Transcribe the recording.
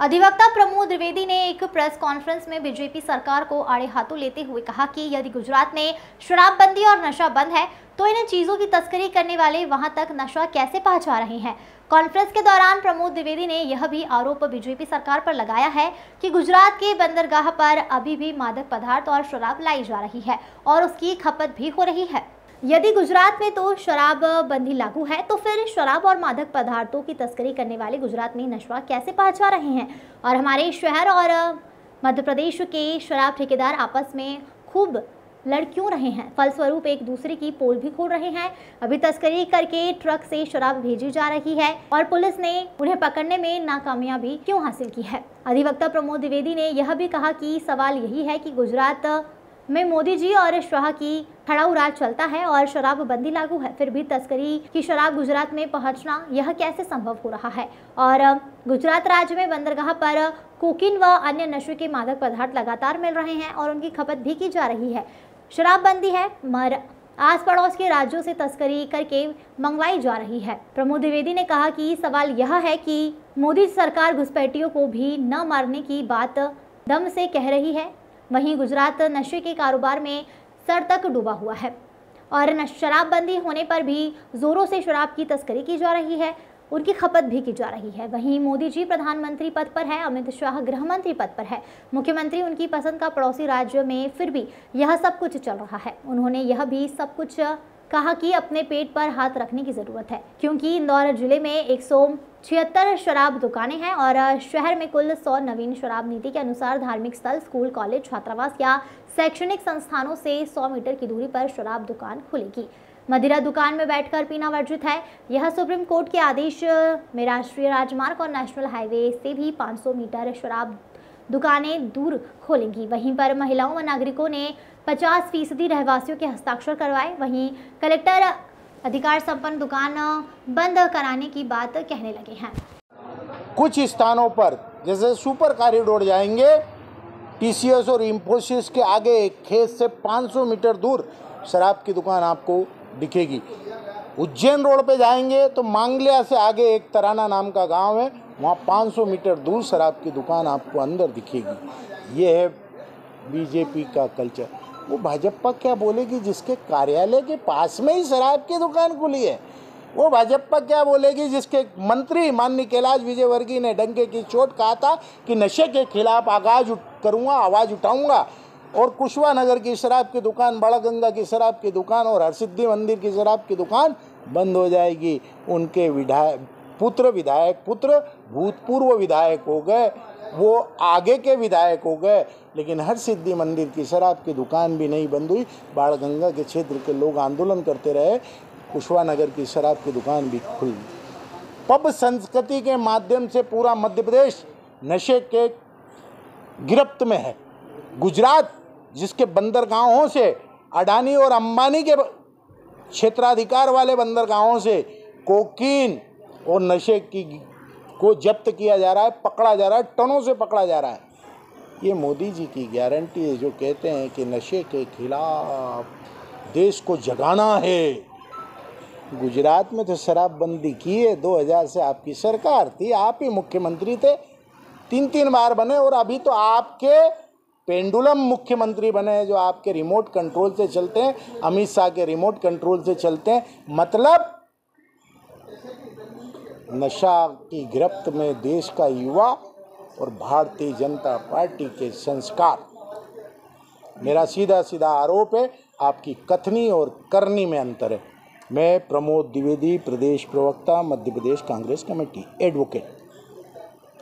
अधिवक्ता प्रमोद द्विवेदी ने एक प्रेस कॉन्फ्रेंस में बीजेपी सरकार को आड़े हाथों लेते हुए कहा कि यदि गुजरात में शराबबंदी और नशा बंद है तो इन चीजों की तस्करी करने वाले वहां तक नशा कैसे पहुंचा रहे हैं। कॉन्फ्रेंस के दौरान प्रमोद द्विवेदी ने यह भी आरोप बीजेपी सरकार पर लगाया है कि गुजरात के बंदरगाह पर अभी भी मादक पदार्थ और शराब लाई जा रही है और उसकी खपत भी हो रही है। यदि गुजरात में तो शराब बंदी लागू है तो फिर शराब और मादक पदार्थों की तस्करी करने वाले गुजरात में नशा कैसे पहुंचा रहे हैं और हमारे शहर और मध्य प्रदेश के शराब ठेकेदार आपस में खूब लड़ क्यों रहे हैं। फलस्वरूप एक दूसरे की पोल भी खोल रहे हैं। अभी तस्करी करके ट्रक से शराब भेजी जा रही है और पुलिस ने उन्हें पकड़ने में नाकामयाबी क्यों हासिल की है। अधिवक्ता प्रमोद द्विवेदी ने यह भी कहा कि सवाल यही है कि गुजरात में मोदी जी और शाह की खड़ाऊ राज चलता है और शराब बंदी लागू है, फिर भी तस्करी की शराब गुजरात में पहुंचना यह कैसे संभव हो रहा है। और गुजरात राज्य में बंदरगाह पर कोकीन व अन्य नशे के मादक पदार्थ लगातार मिल रहे हैं और उनकी खपत भी की जा रही है। शराब बंदी है मगर आस पड़ोस के राज्यों से तस्करी करके मंगवाई जा रही है। प्रमोद द्विवेदी ने कहा कि सवाल यह है कि मोदी सरकार घुसपैठियों को भी न मारने की बात दम से कह रही है, वहीं गुजरात नशे के कारोबार में सर तक डूबा हुआ है और शराबबंदी होने पर भी जोरों से शराब की तस्करी की जा रही है, उनकी खपत भी की जा रही है। वहीं मोदी जी प्रधानमंत्री पद पर है, अमित शाह गृह मंत्री पद पर है, मुख्यमंत्री उनकी पसंद का पड़ोसी राज्य में, फिर भी यह सब कुछ चल रहा है। उन्होंने यह भी सब कुछ कहा कि अपने पेट पर हाथ रखने की जरूरत है, क्योंकि इंदौर जिले में 176 शराब दुकानें हैं और शहर में कुल 100 नवीन शराब नीति के अनुसार धार्मिक स्थल, स्कूल, कॉलेज, छात्रावास या शैक्षणिक संस्थानों से 100 मीटर की दूरी पर शराब दुकान खुलेगी। मदिरा दुकान में बैठकर पीना वर्जित है। यह सुप्रीम कोर्ट के आदेश में राष्ट्रीय राजमार्ग और नेशनल हाईवे से भी 500 मीटर शराब दुकानें दूर खोलेंगी। वहीं पर महिलाओं व नागरिकों ने 50% रहवासियों के हस्ताक्षर करवाए। वहीं कलेक्टर अधिकार संपन्न दुकान बंद कराने की बात कहने लगे हैं। कुछ स्थानों पर जैसे सुपर कॉरिडोर जाएंगे, टीसीएस और इंफोसिस के आगे एक खेत से 500 मीटर दूर शराब की दुकान आपको दिखेगी। उज्जैन रोड पे जाएंगे तो मांगलिया से आगे एक तराना नाम का गांव है, वहाँ 500 मीटर दूर शराब की दुकान आपको अंदर दिखेगी। ये है बीजेपी का कल्चर। वो भाजपा क्या बोलेगी जिसके कार्यालय के पास में ही शराब की दुकान खुली है? वो भाजपा क्या बोलेगी जिसके मंत्री माननीय कैलाश विजयवर्गीय ने डंके की चोट कहा था कि नशे के खिलाफ आवाज़ उठाऊंगा और कुशवा नगर की शराब की दुकान, बड़ागंगा की शराब की दुकान और हरसिद्धि मंदिर की शराब की दुकान बंद हो जाएगी। उनके विधायक पुत्र भूतपूर्व विधायक हो गए, वो आगे के विधायक हो गए, लेकिन हरसिद्धि मंदिर की शराब की दुकान भी नहीं बंद हुई। बाणगंगा के क्षेत्र के लोग आंदोलन करते रहे, कुशवा नगर की शराब की दुकान भी खुल। पब संस्कृति के माध्यम से पूरा मध्य प्रदेश नशे के गिरफ्त में है। गुजरात जिसके बंदरगाहों से अडानी और अंबानी के क्षेत्राधिकार वाले बंदरगाहों से कोकीन और नशे को जब्त किया जा रहा है, पकड़ा जा रहा है, टनों से पकड़ा जा रहा है। ये मोदी जी की गारंटी है जो कहते हैं कि नशे के खिलाफ देश को जगाना है। गुजरात में तो शराबबंदी की है, 2000 से आपकी सरकार थी, आप ही मुख्यमंत्री थे, 3 बार बने और अभी तो आपके पेंडुलम मुख्यमंत्री बने हैं जो आपके रिमोट कंट्रोल से चलते हैं, अमित शाह के रिमोट कंट्रोल से चलते हैं। मतलब नशा की गिरफ्त में देश का युवा और भारतीय जनता पार्टी के संस्कार। मेरा सीधा आरोप है आपकी कथनी और करनी में अंतर है। मैं प्रमोद द्विवेदी, प्रदेश प्रवक्ता, मध्य प्रदेश कांग्रेस कमेटी, एडवोकेट।